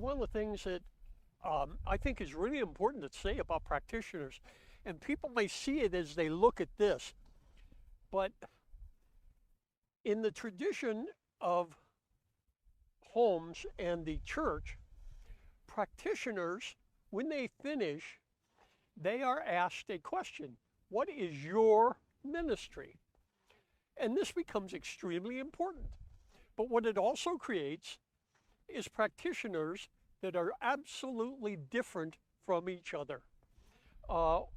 One of the things that I think is really important to say about practitioners, and people may see it as they look at this, but in the tradition of Holmes and the church, practitioners, when they finish, they are asked a question: what is your ministry? And this becomes extremely important. But what it also creates is practitioners that are absolutely different from each other.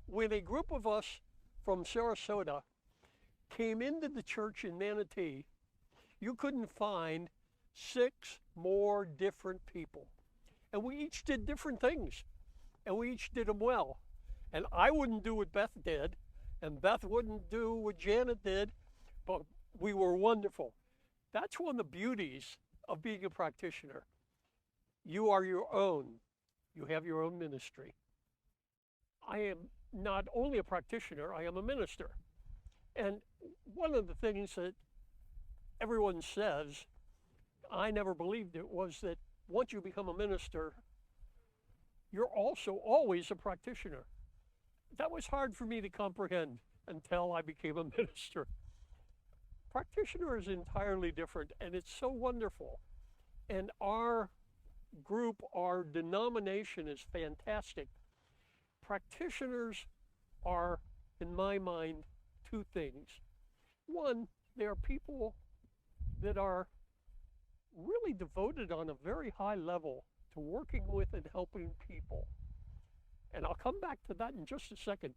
When a group of us from Sarasota came into the church in Manatee, you couldn't find 6 more different people. And we each did different things, and we each did them well. And I wouldn't do what Beth did, and Beth wouldn't do what Janet did, but we were wonderful. That's one of the beauties of being a practitioner. You are your own. You have your own ministry. I am not only a practitioner, I am a minister. And one of the things that everyone says, I never believed it, was that once you become a minister, you're also always a practitioner. That was hard for me to comprehend until I became a minister. Practitioner is entirely different, and it's so wonderful. And our group, our denomination is fantastic. Practitioners are, in my mind, 2 things. One, they are people that are really devoted on a very high level to working with and helping people. And I'll come back to that in just a second.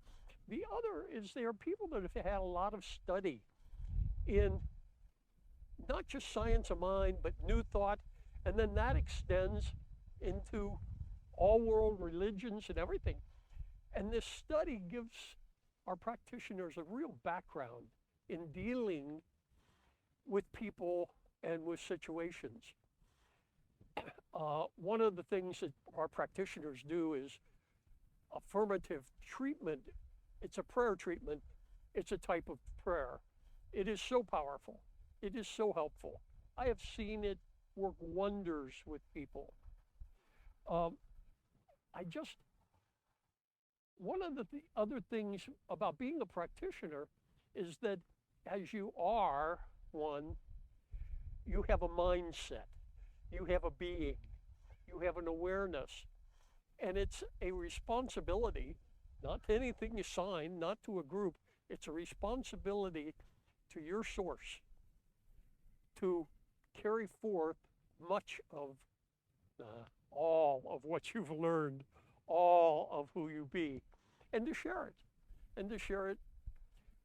The other is they are people that have had a lot of study in not just science of mind, but new thought, and then that extends into all world religions and everything. And this study gives our practitioners a real background in dealing with people and with situations. One of the things that our practitioners do is affirmative treatment. It's a prayer treatment. It's a type of prayer. It is so powerful. It is so helpful. I have seen it work wonders with people. One of the other things about being a practitioner is that as you are one, you have a mindset, you have a being, you have an awareness, and it's a responsibility, not to anything you sign, not to a group, it's a responsibility to your source to carry forth much of all of what you've learned, all of who you be, and to share it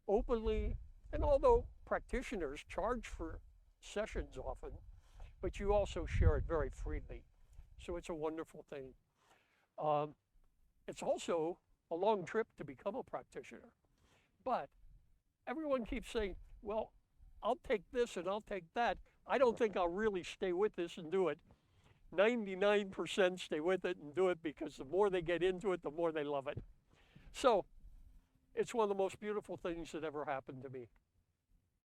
openly. And although practitioners charge for sessions often, but you also share it very freely. So it's a wonderful thing. It's also a long trip to become a practitioner. But everyone keeps saying, well, I'll take this and I'll take that. I don't think I'll really stay with this and do it. 99% stay with it and do it because the more they get into it, the more they love it. So it's one of the most beautiful things that ever happened to me.